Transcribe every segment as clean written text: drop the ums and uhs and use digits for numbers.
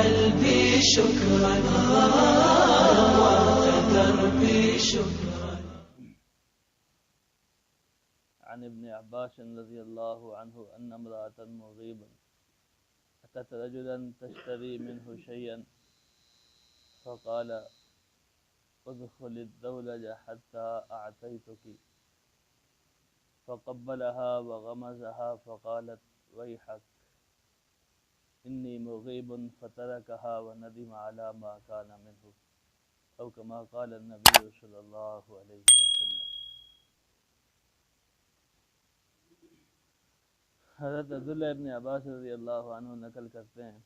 قلبي شكرا دربي شكرا. عن ابن عباس رضی اللہ عنہ ان امرأة مغیبا اتت رجلا تشتری منه شيئا فقال ادخل الدولج حتى اعطيتك فقبلها وغمزها فقالت ويحك إني مغيب فتركها وندم على ما كان منه أو كما قال النبي صلى الله عليه وسلم. حضرت عبداللہ ابن عباس رضی اللہ عنہ نقل کرتے ہیں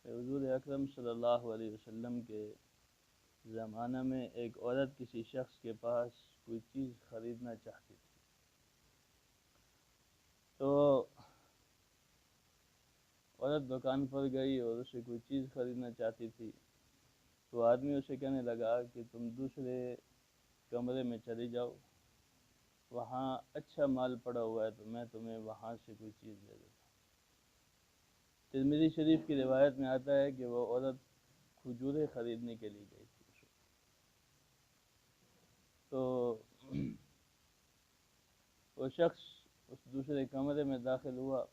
کہ حضور اکرم صلی اللہ علیہ وسلم کے زمانہ میں ایک عورت کسی شخص کے پاس کوئی چیز خریدنا چاہتی تھی، تو عورت دکان پر گئی اور اسے کوئی چیز خریدنا چاہتی تھی، تو آدمی اسے کہنے لگا کہ تم دوسرے کمرے میں چلی جاؤ، وہاں اچھا مال پڑا ہوا ہے تو میں تمہیں وہاں سے کوئی چیز دے دیتا ہوں۔ ترمذی شریف کی روایت میں آتا ہے کہ وہ عورت کھجوریں خریدنے کے لیے گئی تھی، تو وہ شخص اس دوسرے کمرے میں داخل ہوا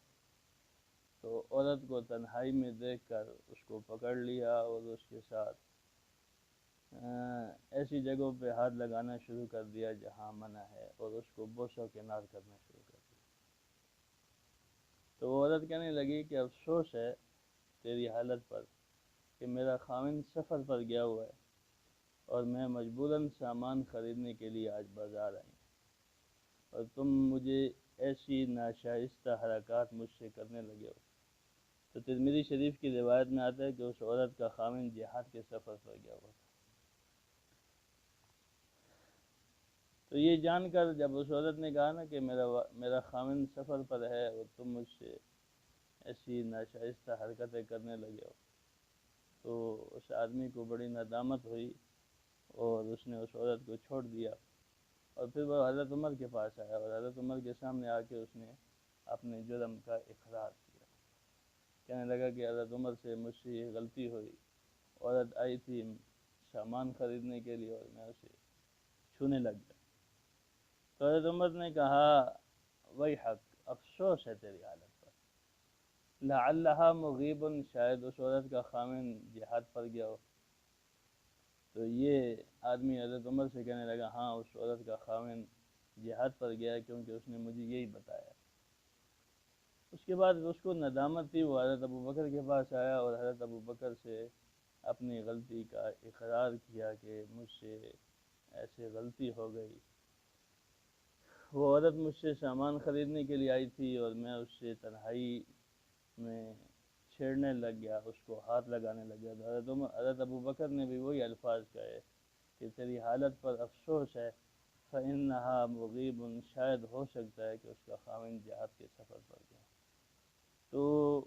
تو عورت کو تنہائی میں دیکھ کر اس کو پکڑ لیا اور اس کے ساتھ ایسی جگہوں پہ ہاتھ لگانا شروع کر دیا جہاں منع ہے اور اس کو بوس و کنار کرنا شروع کر دیا۔ تو وہ عورت کہنے لگی کہ افسوس ہے تیری حالت پر کہ میرا خاوند سفر پر گیا ہوا ہے اور میں مجبوراً سامان خریدنے کے لیے آج بازار آئی ہوں اور تم مجھے ایسی ناشائستہ حرکات مجھ سے کرنے لگے ہو۔ تو ترمذی شریف کی روایت میں آتا ہے کہ اس عورت کا خاوند جہاد کے سفر پر گیا ہوا تھا۔ تو یہ جان کر جب اس عورت نے کہا نا کہ میرا خاوند سفر پر ہے اور تم مجھ سے ایسی ناشائستہ حرکتیں کرنے لگے ہو، تو اس آدمی کو بڑی ندامت ہوئی اور اس نے اس عورت کو چھوڑ دیا، اور پھر وہ حضرت عمر کے پاس آیا اور حضرت عمر کے سامنے آ کے اس نے اپنے جرم کا اقرار کیا، کہنے لگا کہ حضرت عمر سے مجھ سے یہ غلطی ہوئی، عورت آئی تھی سامان خریدنے کے لیے اور میں اسے چھونے لگ گیا۔ تو حضرت عمر نے کہا ویحک، افسوس ہے تیری حالت پر، لعلہا مغیب، شاید اس عورت کا خاوند جہاد پر گیا ہو۔ تو یہ آدمی حضرت عمر سے کہنے لگا ہاں اس عورت کا خاوند جہاد پر گیا ہے کیونکہ اس نے مجھے یہی بتایا۔ اس کے بعد اس کو ندامت تھی، وہ حضرت ابوبکر کے پاس آیا اور حضرت ابوبکر سے اپنی غلطی کا اقرار کیا کہ مجھ سے ایسے غلطی ہو گئی، وہ عورت مجھ سے سامان خریدنے کے لیے آئی تھی اور میں اس سے تنہائی میں چھیڑنے لگ گیا، اس کو ہاتھ لگانے لگ گیا۔ تو حضرت ابوبکر نے بھی وہی الفاظ کہے کہ تیری حالت پر افسوس ہے، فَإِنَّهَا مُغِيبٌ، شاید ہو سکتا ہے کہ اس کا خاوند جہاد کے سفر پر گیا۔ تو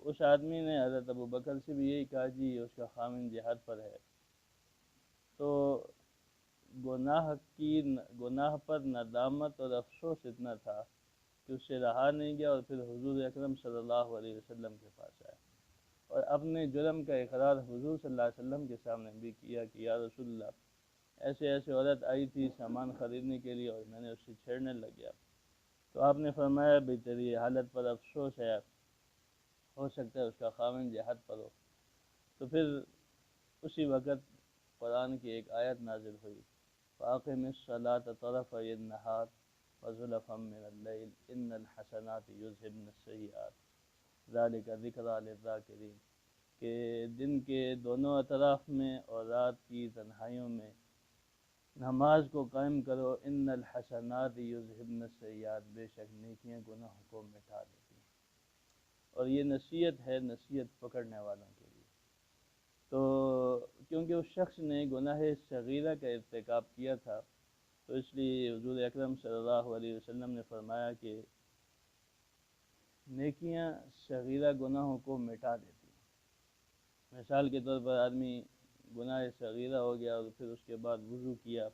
اس آدمی نے حضرت ابوبکر سے بھی یہی کہا جی اس کا خاوند جہاد پر ہے۔ تو گناہ پر ندامت اور افسوس اتنا تھا کہ اس سے رہا نہیں گیا اور پھر حضور اکرم صلی اللہ علیہ وسلم کے پاس آیا اور اپنے جرم کا اقرار حضور صلی اللہ علیہ وسلم کے سامنے بھی کیا کہ یا رسول اللہ ایسے عورت آئی تھی سامان خریدنے کے لیے اور میں نے اس سے چھیڑنے لگ گیا۔ تو آپ نے فرمایا بھی تیری حالت پر افسوس ہے، ہو سکتا ہے اس کا خاوند جہاد پر ہو۔ تو پھر اسی وقت قرآن کی ایک آیت نازل ہوئی، فَأَقِمِ الصَّلَاةَ طَرَفَيِ النَّهَارِ وَزُلَفًا مِّنَ اللَّيْلِ إِنَّ الْحَسَنَاتِ يُذْهِبْنَ السَّيِّئَاتِ ذَلِكَ ذِكْرَىٰ لِلذَّاكِرِينَ، کہ دن کے دونوں اطراف میں اور رات کی تنہائیوں میں نماز کو قائم کرو، ان الحسنات یذہبن السیئات، بے شک نیکیاں گناہوں کو مٹا دیتی ہیں۔ اور یہ نصیحت ہے، نصیحت پکڑنے والوں کے لیے۔ تو کیونکہ اس شخص نے گناہ صغیرہ کا ارتکاب کیا تھا تو اس لیے حضور اکرم صلی اللہ علیہ وسلم نے فرمایا کہ نیکیاں صغیرہ گناہوں کو مٹا دیتی ہیں۔ مثال کے طور پر آدمی گناہ صغیرہ ہو گیا اور پھر اس کے بعد وضو کیا،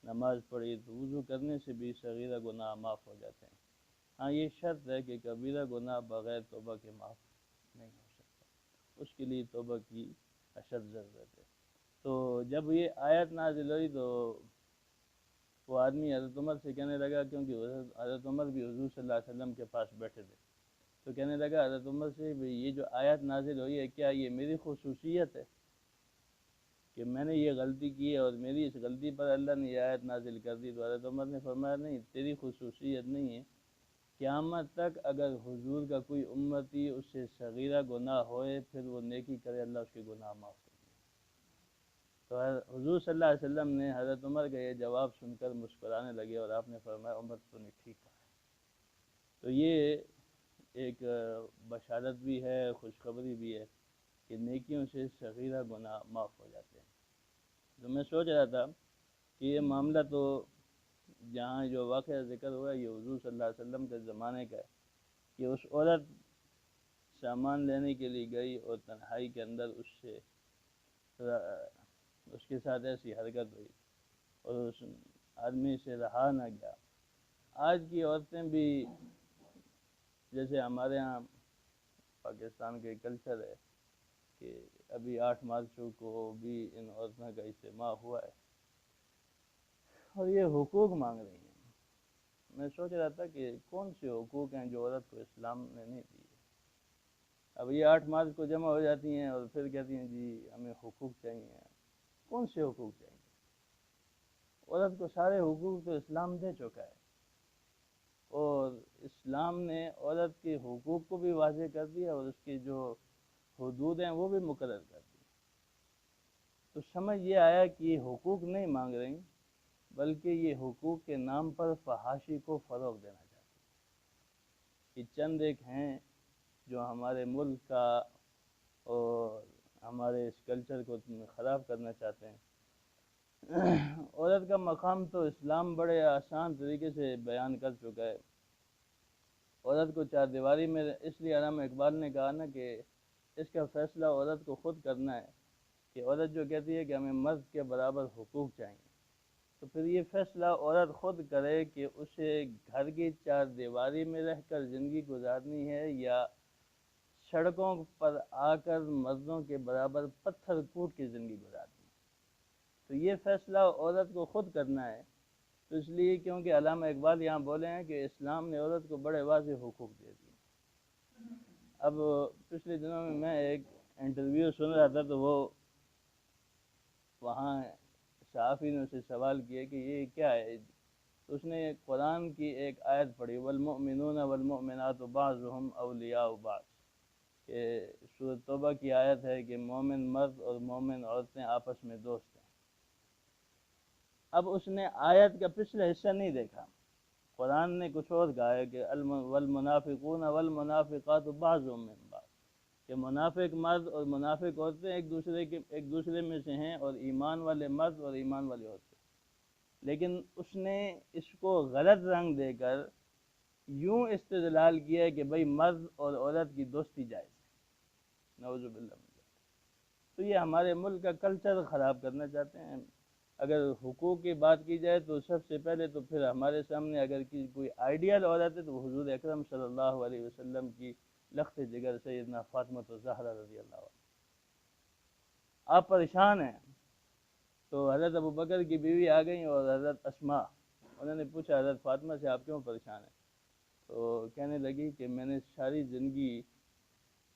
نماز پڑھی، تو وضو کرنے سے بھی صغیرہ گناہ معاف ہو جاتے ہیں۔ ہاں یہ شرط ہے کہ کبیرہ گناہ بغیر توبہ کے معاف نہیں ہو سکتا۔ اس کے لیے توبہ کی اشد ضرورت ہے۔ تو جب یہ آیت نازل ہوئی تو وہ آدمی حضرت عمر سے کہنے لگا، کیونکہ حضرت عمر بھی حضور صلی اللہ علیہ وسلم کے پاس بیٹھے تھے، تو کہنے لگا حضرت عمر سے یہ جو آیت نازل ہوئی ہے کیا یہ میری خصوصیت ہے کہ میں نے یہ غلطی کی ہے اور میری اس غلطی پر اللہ نے یہ آیت نازل کر دی؟ تو حضرت عمر نے فرمایا نہیں، تیری خصوصیت نہیں ہے، قیامت تک اگر حضور کا کوئی امتی اس سے صغیرہ گناہ ہوئے پھر وہ نیکی کرے اللہ اس کے گناہ معاف کر دے۔ تو حضور صلی اللہ علیہ وسلم نے حضرت عمر کا یہ جواب سن کر مسکرانے لگے اور آپ نے فرمایا عمر تو نے ٹھیک کہا۔ تو یہ ایک بشارت بھی ہے، خوشخبری بھی ہے کہ نیکیوں سے صغیرہ گناہ معاف ہو جاتے ہیں۔ تو میں سوچ رہا تھا کہ یہ معاملہ تو جہاں جو واقعہ ذکر ہوا ہے یہ حضور صلی اللہ علیہ وسلم کے زمانے کا ہے کہ اس عورت سامان لینے کے لیے گئی اور تنہائی کے اندر اس کے ساتھ ایسی حرکت ہوئی اور اس آدمی سے رہا نہ گیا۔ آج کی عورتیں بھی جیسے ہمارے ہاں پاکستان کے کلچر ہے کہ ابھی 8 مارچ کو بھی ان عورتوں کا اجتماع ہوا ہے اور یہ حقوق مانگ رہی ہیں۔ میں سوچ رہا تھا کہ کون سے حقوق ہیں جو عورت کو اسلام نے نہیں دیے۔ اب یہ 8 مارچ کو جمع ہو جاتی ہیں اور پھر کہتی ہیں جی ہمیں حقوق چاہیے۔ کون سے حقوق چاہیے؟ عورت کو سارے حقوق تو اسلام دے چکا ہے اور اسلام نے عورت کے حقوق کو بھی واضح کر دیا اور اس کی جو حدود ہیں وہ بھی مقرر کر دی۔ تو سمجھ یہ آیا کہ یہ حقوق نہیں مانگ رہی بلکہ یہ حقوق کے نام پر فحاشی کو فروغ دینا چاہتی ہیں۔ یہ چند ایک ہیں جو ہمارے ملک کا اور ہمارے اس کلچر کو خراب کرنا چاہتے ہیں۔ عورت کا مقام تو اسلام بڑے آسان طریقے سے بیان کر چکا ہے۔ عورت کو 4 دیواری میں اس لیے علامہ اقبال نے کہا نا کہ اس کا فیصلہ عورت کو خود کرنا ہے، کہ عورت جو کہتی ہے کہ ہمیں مرد کے برابر حقوق چاہیے تو پھر یہ فیصلہ عورت خود کرے کہ اسے گھر کی 4 دیواری میں رہ کر زندگی گزارنی ہے یا سڑکوں پر آ کر مردوں کے برابر پتھر کوٹ کی زندگی گزارنی ہے۔ تو یہ فیصلہ عورت کو خود کرنا ہے۔ تو اس لیے کیونکہ علامہ اقبال یہاں بولے ہیں کہ اسلام نے عورت کو بڑے واضح حقوق دے دیے۔ اب پچھلے دنوں میں ایک انٹرویو سن رہا تھا تو وہ وہاں صحافی نے اسے سوال کیا کہ یہ کیا ہے، تو اس نے قرآن کی ایک آیت پڑھی والمؤمنون والمؤمنات بعضهم اولیاء بعض، کہ سورۃ توبہ کی آیت ہے کہ مومن مرد اور مومن عورتیں آپس میں دوست ہیں۔ اب اس نے آیت کا پچھلا حصہ نہیں دیکھا، قرآن نے کچھ اور کہا ہے کہ والمنافقون والمنافقات بعضهم من بعض، کہ منافق مرد اور منافق عورتیں ایک دوسرے میں سے ہیں اور ایمان والے مرد اور ایمان والی عورتیں۔ لیکن اس نے اس کو غلط رنگ دے کر یوں استدلال کیا ہے کہ بھئی مرد اور عورت کی دوستی جائز ہے۔ نعوذ باللہ من ذالک۔ تو یہ ہمارے ملک کا کلچر خراب کرنا چاہتے ہیں۔ اگر حقوق کی بات کی جائے تو سب سے پہلے تو پھر ہمارے سامنے اگر کوئی آئیڈیل عورت ہے تو وہ حضور اکرم صلی اللہ علیہ وسلم کی لخت جگر سیدنا فاطمہ الزہرا رضی اللہ عنہ۔ آپ پریشان ہیں تو حضرت ابوبکر کی بیوی آ گئیں اور حضرت اسماء، انہوں نے پوچھا حضرت فاطمہ سے آپ کیوں پریشان ہیں؟ تو کہنے لگی کہ میں نے ساری زندگی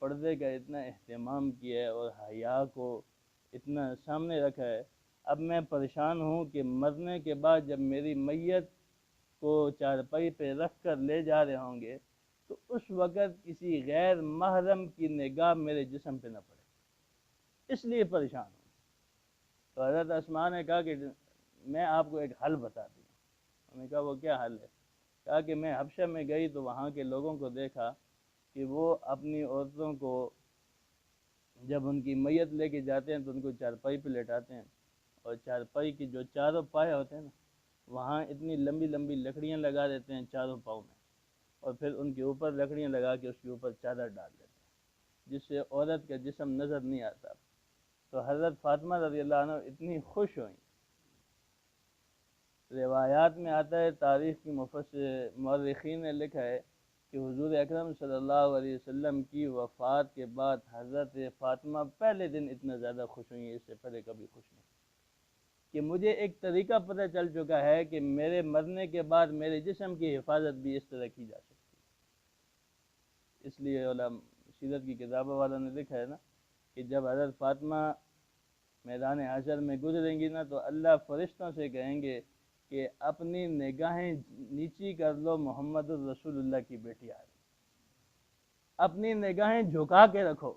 پردے کا اتنا اہتمام کیا ہے اور حیا کو اتنا سامنے رکھا ہے، اب میں پریشان ہوں کہ مرنے کے بعد جب میری میت کو چارپائی پہ رکھ کر لے جا رہے ہوں گے تو اس وقت کسی غیر محرم کی نگاہ میرے جسم پہ نہ پڑے، اس لیے پریشان ہوں۔ تو حضرت اسماء نے کہا کہ میں آپ کو ایک حل بتاتی ہوں۔ انہوں نے کہا وہ کیا حل ہے؟ کہا کہ میں حبشہ میں گئی تو وہاں کے لوگوں کو دیکھا کہ وہ اپنی عورتوں کو جب ان کی میت لے کے جاتے ہیں تو ان کو چارپائی پہ لٹاتے ہیں اور چارپائی کی جو چاروں پائے ہوتے ہیں نا وہاں اتنی لمبی لمبی لکڑیاں لگا دیتے ہیں چاروں پاؤں میں، اور پھر ان کے اوپر لکڑیاں لگا کے اس کے اوپر چادر ڈال دیتے ہیں جس سے عورت کا جسم نظر نہیں آتا۔ تو حضرت فاطمہ رضی اللہ عنہ اتنی خوش ہوئیں۔ روایات میں آتا ہے، تاریخ کی مؤرخین نے لکھا ہے کہ حضور اکرم صلی اللہ علیہ وسلم کی وفات کے بعد حضرت فاطمہ پہلے دن اتنا زیادہ خوش ہوئی ہیں، اس سے پہلے کبھی خوش نہیں، کہ مجھے ایک طریقہ پتہ چل چکا ہے کہ میرے مرنے کے بعد میرے جسم کی حفاظت بھی اس طرح کی جا سکتی ہے۔ اس لیے علماء سیرت کی کتابوں والوں نے لکھا ہے نا کہ جب حضرت فاطمہ میدان حشر میں گزریں گی نا تو اللہ فرشتوں سے کہیں گے کہ اپنی نگاہیں نیچی کر لو، محمد الرسول اللہ کی بیٹی آ رہی، اپنی نگاہیں جھکا کے رکھو،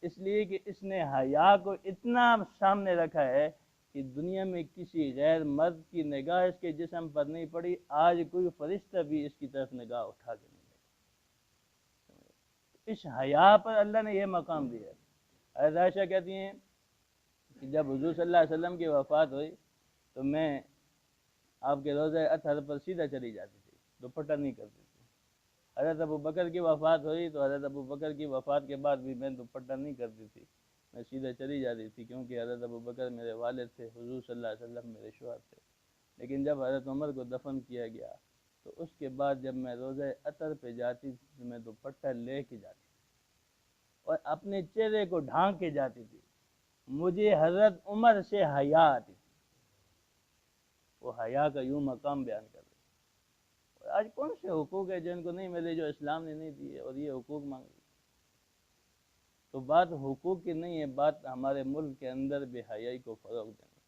اس لیے کہ اس نے حیا کو اتنا سامنے رکھا ہے کہ دنیا میں کسی غیر مرد کی نگاہ اس کے جسم پر نہیں پڑی، آج کوئی فرشتہ بھی اس کی طرف نگاہ اٹھا کے نہیں لے۔ اس حیا پر اللہ نے یہ مقام دیا ہے۔ حضرت عائشہ کہتی ہیں کہ جب حضور صلی اللہ علیہ وسلم کی وفات ہوئی تو میں آپ کے روضہ اطہر پر سیدھا چلی جاتی تھی، دوپٹہ نہیں کرتی تھی۔ حضرت ابو بکر کی وفات ہوئی تو حضرت ابو بکر کی وفات کے بعد بھی میں دوپٹہ نہیں کرتی تھی، میں سیدھا چلی جاتی تھی، کیونکہ حضرت ابو بکر میرے والد تھے، حضور صلی اللہ علیہ وسلم میرے شوہر تھے۔ لیکن جب حضرت عمر کو دفن کیا گیا تو اس کے بعد جب میں روضہ اطہر پہ جاتی تھی تو میں دوپٹہ لے کے جاتی تھی اور اپنے چہرے کو ڈھانک کے جاتی تھی، مجھے حضرت عمر سے حیا آتی تھی۔ وہ حیا کا یوں مقام بیان کر رہے ہیں۔ آج کون سے حقوق ہیں جن کو نہیں ملے، جو اسلام نے نہیں دیے، اور یہ حقوق مانگ رہے ہیں؟ تو بات حقوق کی نہیں ہے، بات ہمارے ملک کے اندر بے حیائی کو فروغ دینا ہے۔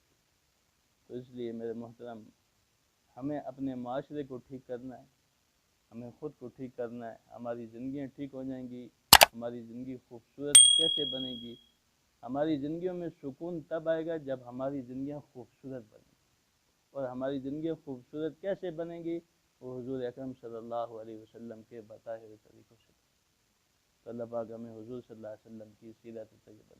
تو اس لیے میرے محترم، ہمیں اپنے معاشرے کو ٹھیک کرنا ہے، ہمیں خود کو ٹھیک کرنا ہے، ہماری زندگیاں ٹھیک ہو جائیں گی۔ ہماری زندگی خوبصورت کیسے بنے گی؟ ہماری زندگیوں میں سکون تب آئے گا جب ہماری زندگیاں خوبصورت بنیں گی، اور ہماری زندگیاں خوبصورت کیسے بنیں گی؟ وہ حضور اکرم صلی اللہ علیہ وسلم کے بتائے ہوئے طریقوں سے۔ تو اللہ پاک ہمیں حضور صلی اللہ علیہ وسلم کی سیرت طیبہ